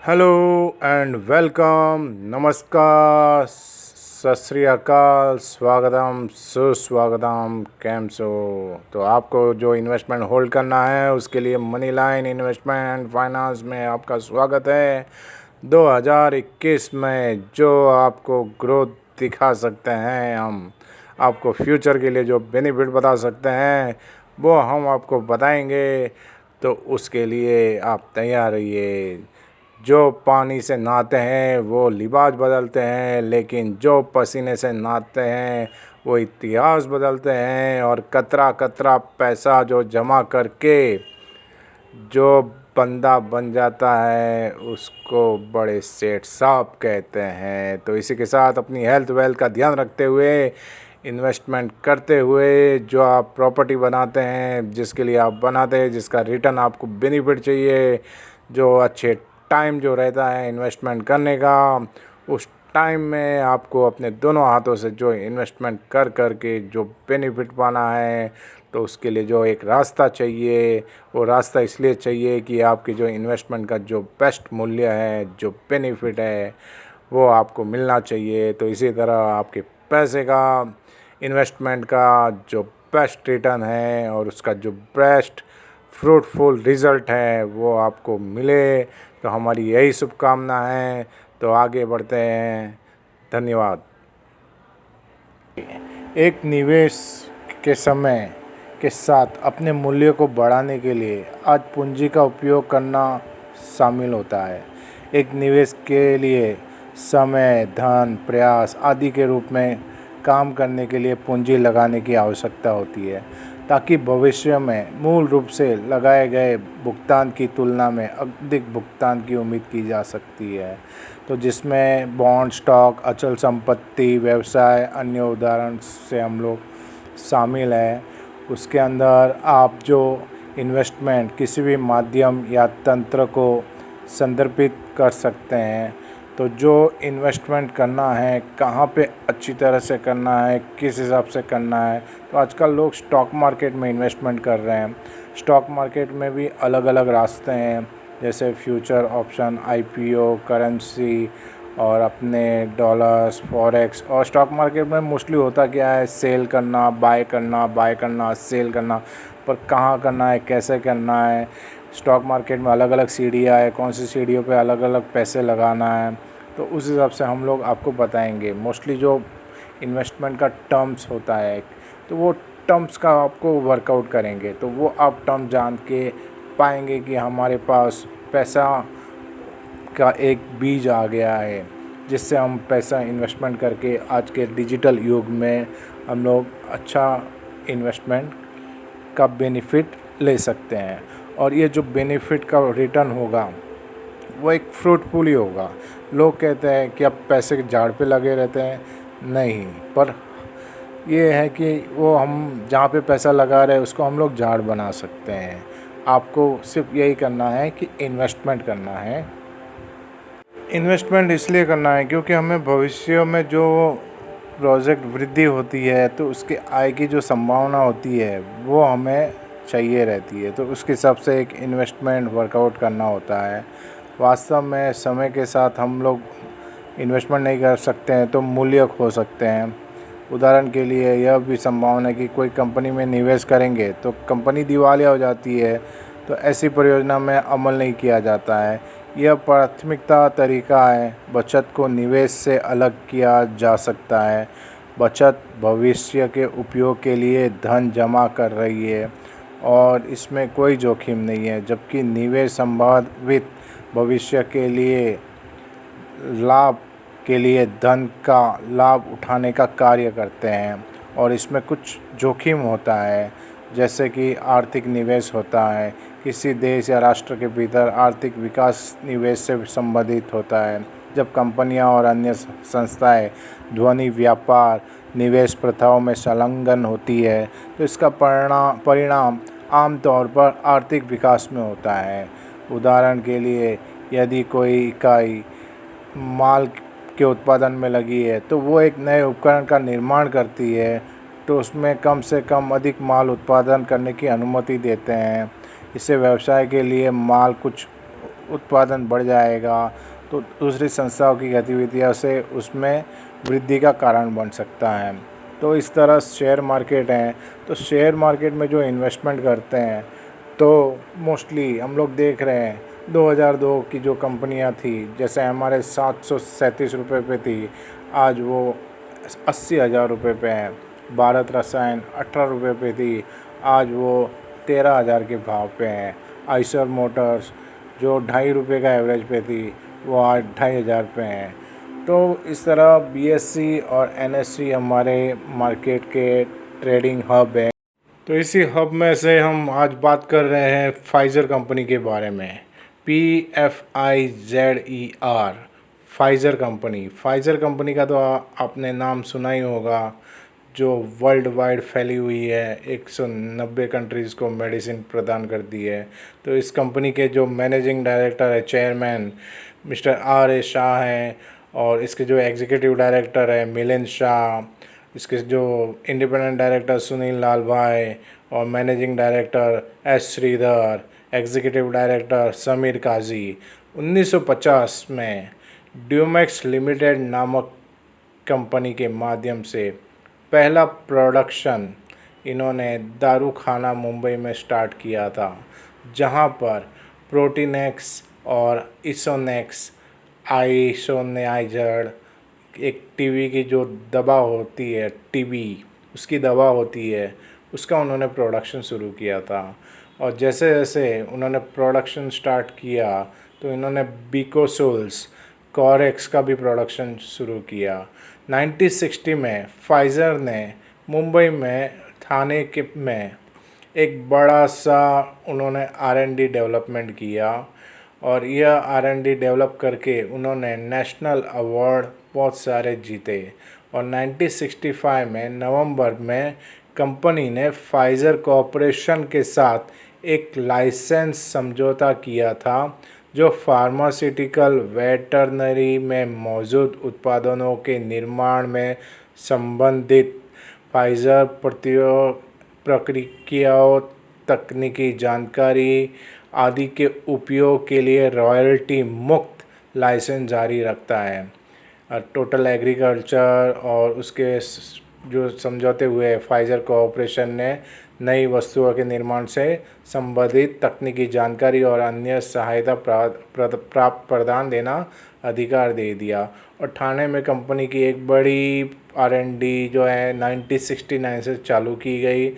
Hello and welcome. नमस्कार, सत श्री अकाल, स्वागतम, सुस्वागतम। कैम सो। तो आपको जो इन्वेस्टमेंट होल्ड करना है उसके लिए money line investment and finance में आपका स्वागत है। 2021 में जो आपको ग्रोथ दिखा सकते हैं, हम आपको फ्यूचर के लिए जो बेनिफिट बता सकते हैं वो हम आपको बताएंगे। तो उसके लिए आप तैयार रहिए। जो पानी से नहाते हैं वो लिबास बदलते हैं, लेकिन जो पसीने से नहाते हैं वो इतिहास बदलते हैं। और कतरा कतरा पैसा जो जमा करके जो बंदा बन जाता है उसको बड़े सेठ साहब कहते हैं। तो इसी के साथ अपनी हेल्थ वेल्थ का ध्यान रखते हुए, इन्वेस्टमेंट करते हुए, जो आप प्रॉपर्टी बनाते हैं, जिसके लिए आप बनाते हैं, जिसका रिटर्न आपको बेनिफिट चाहिए, जो अच्छे टाइम जो रहता है इन्वेस्टमेंट करने का, उस टाइम में आपको अपने दोनों हाथों से जो इन्वेस्टमेंट कर कर के जो बेनिफिट पाना है, तो उसके लिए जो एक रास्ता चाहिए, वो रास्ता इसलिए चाहिए कि आपकी जो इन्वेस्टमेंट का जो बेस्ट मूल्य है, जो बेनिफिट है, वो आपको मिलना चाहिए। तो इसी तरह आपके पैसे का, इन्वेस्टमेंट का जो बेस्ट रिटर्न है और उसका जो बेस्ट फ्रूटफुल रिज़ल्ट है वो आपको मिले। तो हमारी यही शुभकामना है। तो आगे बढ़ते हैं। धन्यवाद। एक निवेश के समय के साथ अपने मूल्य को बढ़ाने के लिए आज पूंजी का उपयोग करना शामिल होता है। एक निवेश के लिए समय, धन, प्रयास आदि के रूप में काम करने के लिए पूंजी लगाने की आवश्यकता होती है, ताकि भविष्य में मूल रूप से लगाए गए भुगतान की तुलना में अधिक भुगतान की उम्मीद की जा सकती है। तो जिसमें बॉन्ड, स्टॉक, अचल संपत्ति, व्यवसाय, अन्य उदाहरण से हम लोग शामिल हैं। उसके अंदर आप जो इन्वेस्टमेंट किसी भी माध्यम या तंत्र को संदर्भित कर सकते हैं। तो जो इन्वेस्टमेंट करना है, कहाँ पे अच्छी तरह से करना है, किस हिसाब से करना है, तो आजकल लोग स्टॉक मार्केट में इन्वेस्टमेंट कर रहे हैं। स्टॉक मार्केट में भी अलग अलग रास्ते हैं, जैसे फ्यूचर ऑप्शन, आईपीओ, करेंसी और अपने डॉलर्स, फॉरेक्स। और स्टॉक मार्केट में मोस्टली होता क्या है, सेल करना, बाय करना, बाय करना, सेल करना। पर कहाँ करना है, कैसे करना है, स्टॉक मार्केट में अलग अलग सीढ़ियाँ है, कौन सी सीढ़ियों पे अलग अलग पैसे लगाना है, तो उस हिसाब से हम लोग आपको बताएंगे। मोस्टली जो इन्वेस्टमेंट का टर्म्स होता है, तो वो टर्म्स का आपको वर्कआउट करेंगे, तो वो आप टर्म जान के पाएंगे कि हमारे पास पैसा का एक बीज आ गया है, जिससे हम पैसा इन्वेस्टमेंट करके आज के डिजिटल युग में हम लोग अच्छा इन्वेस्टमेंट का बेनिफिट ले सकते हैं। और ये जो बेनिफिट का रिटर्न होगा वो एक फ्रूटफुल ही होगा। लोग कहते हैं कि अब पैसे के झाड़ पे लगे रहते हैं, नहीं, पर ये है कि वो हम जहाँ पे पैसा लगा रहे हैं उसको हम लोग झाड़ बना सकते हैं। आपको सिर्फ यही करना है कि इन्वेस्टमेंट करना है। इन्वेस्टमेंट इसलिए करना है क्योंकि हमें भविष्य में जो प्रोजेक्ट वृद्धि होती है, तो उसके आय की जो संभावना होती है वो हमें चाहिए रहती है। तो उसके हिसाब से एक इन्वेस्टमेंट वर्कआउट करना होता है। वास्तव में समय के साथ हम लोग इन्वेस्टमेंट नहीं कर सकते हैं तो मूल्य खो सकते हैं। उदाहरण के लिए यह भी संभावना है कि कोई कंपनी में निवेश करेंगे तो कंपनी दिवालिया हो जाती है, तो ऐसी परियोजना में अमल नहीं किया जाता है। यह प्राथमिकता तरीका है। बचत को निवेश से अलग किया जा सकता है। बचत भविष्य के उपयोग के लिए धन जमा कर रही है और इसमें कोई जोखिम नहीं है, जबकि निवेश संभावित भविष्य के लिए लाभ के लिए धन का लाभ उठाने का कार्य करते हैं। और इसमें कुछ जोखिम होता है, जैसे कि आर्थिक निवेश होता है। किसी देश या राष्ट्र के भीतर आर्थिक विकास निवेश से संबंधित होता है। जब कंपनियां और अन्य संस्थाएं ध्वनि व्यापार निवेश प्रथाओं में संलग्न होती है, तो इसका परिणाम आमतौर पर आर्थिक विकास में होता है। उदाहरण के लिए, यदि कोई इकाई माल के उत्पादन में लगी है तो वो एक नए उपकरण का निर्माण करती है, तो उसमें कम से कम अधिक माल उत्पादन करने की अनुमति देते हैं। इससे व्यवसाय के लिए माल कुछ उत्पादन बढ़ जाएगा तो दूसरी संस्थाओं की गतिविधियों से उसमें वृद्धि का कारण बन सकता है। तो इस तरह शेयर मार्केट है, तो शेयर मार्केट में जो इन्वेस्टमेंट करते हैं तो मोस्टली हम लोग देख रहे हैं 2002 की जो कंपनियां थी, जैसे हमारे 737 रुपये पे थी, आज वो 80,000 रुपये पे है। भारत रसायन 18 रुपये पे थी, आज वो 13,000 के भाव पे हैं। आइसर मोटर्स जो 2.5 रुपये का एवरेज पे थी, वो आज 2,500 पे हैं। तो इस तरह बीएससी और एनएससी हमारे मार्केट के ट्रेडिंग हब है। तो इसी हब में से हम आज बात कर रहे हैं फाइज़र कंपनी के बारे में। PFIZER, फाइज़र कंपनी का तो आपने नाम सुना ही होगा, जो वर्ल्ड वाइड फैली हुई है, 190 कंट्रीज़ को मेडिसिन प्रदान करती है। तो इस कंपनी के जो मैनेजिंग डायरेक्टर है, चेयरमैन मिस्टर R.A. शाह हैं, और इसके जो एग्जीक्यूटिव डायरेक्टर है मिलिंद शाह, इसके जो इंडिपेंडेंट डायरेक्टर सुनील लाल भाई, और managing director S. Sridhar, executive director Sameer Kazi. 1950 में ड्यूमेक्स लिमिटेड नामक कंपनी के माध्यम से पहला प्रोडक्शन इन्होंने दारू खाना मुंबई में स्टार्ट किया था, जहां पर प्रोटीनेक्स और इसोनेक्स आइसोनाइज़र, एक टीवी की जो दवा होती है, टीबी उसकी दवा होती है, उसका उन्होंने प्रोडक्शन शुरू किया था। और जैसे जैसे उन्होंने प्रोडक्शन स्टार्ट किया तो इन्होंने बिकोसोल्स कॉरेक्स का भी प्रोडक्शन शुरू किया। 1960 में फाइज़र ने मुंबई में थाने के में एक बड़ा सा उन्होंने R&D डेवलपमेंट किया, और यह R&D डेवलप करके उन्होंने नेशनल अवार्ड बहुत सारे जीते। और 1965 में नवंबर में कंपनी ने फाइज़र कॉरपोरेशन के साथ एक लाइसेंस समझौता किया था, जो फार्मास्यूटिकल वेटरनरी में मौजूद उत्पादों के निर्माण में संबंधित फाइज़र प्रक्रियाओं, तकनीकी जानकारी आदि के उपयोग के लिए रॉयल्टी मुक्त लाइसेंस जारी रखता है। टोटल एग्रीकल्चर और उसके जो समझौते हुए फाइज़र कॉरपोरेशन ने नई वस्तुओं के निर्माण से संबंधित तकनीकी जानकारी और अन्य सहायता प्रदान देना अधिकार दे दिया। और ठाणे में कंपनी की एक बड़ी R&D जो है 1969 से चालू की गई,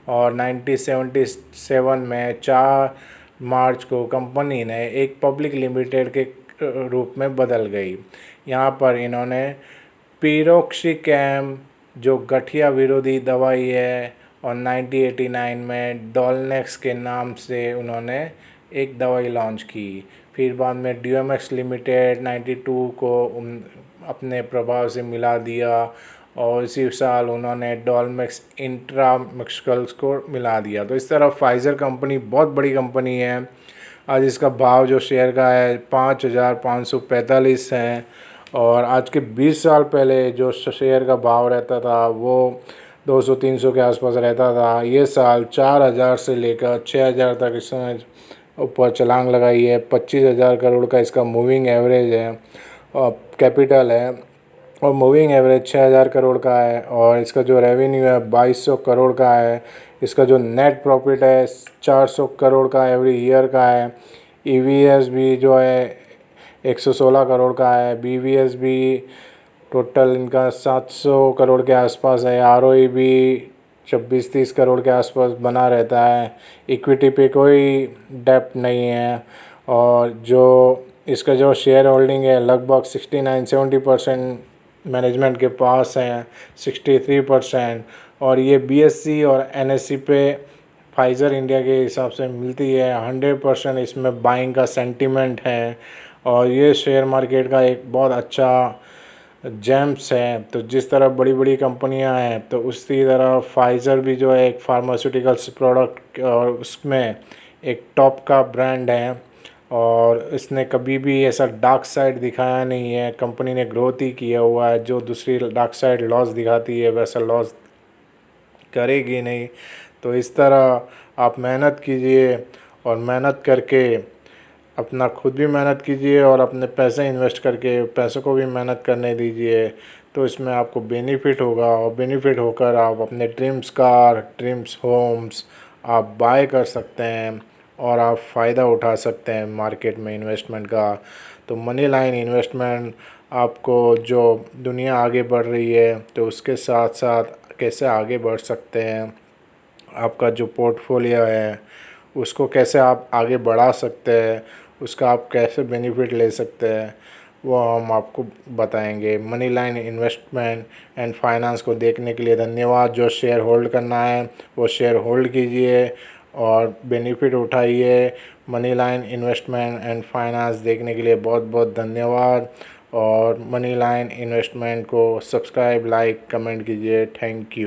और 1977 में 4 मार्च को कंपनी ने एक पब्लिक लिमिटेड के रूप में बदल गई। यहाँ पर इन्होंने पिरोक्सिकैम जो गठिया विरोधी दवाई है, और 1989 में डोलनेक्स के नाम से उन्होंने एक दवाई लॉन्च की। फिर बाद में ड्यूमेक्स लिमिटेड 92 को अपने प्रभाव से मिला दिया, और इसी साल उन्होंने डोलमेक्स इंट्रामस्कुलस को मिला दिया। तो इस तरह फाइज़र कंपनी बहुत बड़ी कंपनी है। आज इसका भाव जो शेयर का है 5,545 है, और आज के 20 साल पहले जो शेयर का भाव रहता था वो 200-300 के आसपास रहता था। ये साल 4,000 से लेकर 6,000 तक इसने ऊपर छलांग लगाई है। 25,000 करोड़ का इसका मूविंग एवरेज है, और कैपिटल है, और मूविंग एवरेज 6,000 करोड़ का है। और इसका जो रेवेन्यू है 2,200 करोड़ का है। इसका जो नेट प्रॉफिट है 400 करोड़ का एवरी ईयर का है। EVS भी जो है 116 करोड़ का है। BVS भी टोटल इनका 700 करोड़ के आसपास है। ROE भी 26-30 करोड़ के आसपास बना रहता है। इक्विटी पे कोई डेप्ट नहीं है, और जो इसका जो शेयर होल्डिंग है लगभग 69-70% मैनेजमेंट के पास है, 63%। और ये BSE और NSE पे फाइज़र इंडिया के हिसाब से मिलती है। 100% इसमें बाइंग का सेंटीमेंट है, और ये शेयर मार्केट का एक बहुत अच्छा जेम्स है। तो जिस तरह बड़ी बड़ी कंपनियां हैं, तो उसी तरह फाइज़र भी जो है एक फार्मास्यूटिकल्स प्रोडक्ट और उसमें एक टॉप का ब्रांड है, और इसने कभी भी ऐसा डार्क साइड दिखाया नहीं है। कंपनी ने ग्रोथ ही किया हुआ है। जो दूसरी डार्क साइड लॉस दिखाती है वैसा लॉस करेगी नहीं। तो इस तरह आप मेहनत कीजिए, और मेहनत करके अपना खुद भी मेहनत कीजिए और अपने पैसे इन्वेस्ट करके पैसों को भी मेहनत करने दीजिए, तो इसमें आपको बेनिफिट होगा और बेनिफिट होकर आप अपने ड्रीम्स कार, ड्रीम्स होम्स आप बाय कर सकते हैं और आप फ़ायदा उठा सकते हैं मार्केट में इन्वेस्टमेंट का। तो मनी लाइन इन्वेस्टमेंट आपको जो दुनिया आगे बढ़ रही है तो उसके साथ साथ कैसे आगे बढ़ सकते हैं, आपका जो पोर्टफोलियो है उसको कैसे आप आगे बढ़ा सकते हैं, उसका आप कैसे बेनिफिट ले सकते हैं, वो हम आपको बताएंगे। Money line investment and finance को देखने के लिए धन्यवाद। जो शेयर होल्ड करना है वो शेयर होल्ड कीजिए और बेनिफिट उठाइए। Money line investment and finance देखने के लिए बहुत बहुत धन्यवाद और मनी लाइन इन्वेस्टमेंट को सब्सक्राइब, लाइक, कमेंट कीजिए। Thank you.